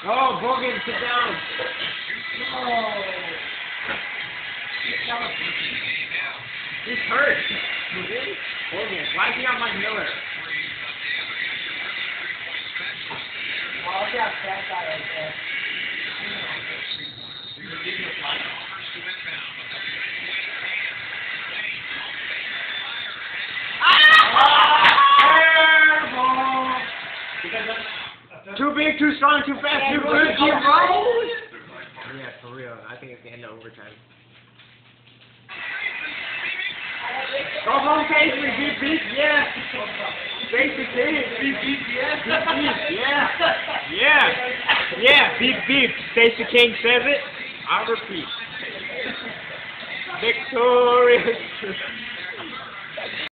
Oh, Bogan, sit down. Oh. He's hurt. Bogan, why is he on Mike Miller? Oh, yeah, that guy right there. Too big, too strong, too fast, too good, too right. Yeah, for real. I think it's the end of overtime. Go home, Stacey. Beep, beep, yeah. Stacey King. Beep, beep, yeah. Beep, beep, yeah. Yeah. Yeah, beep, beep. Stacey King says it. I'll repeat. Victorious.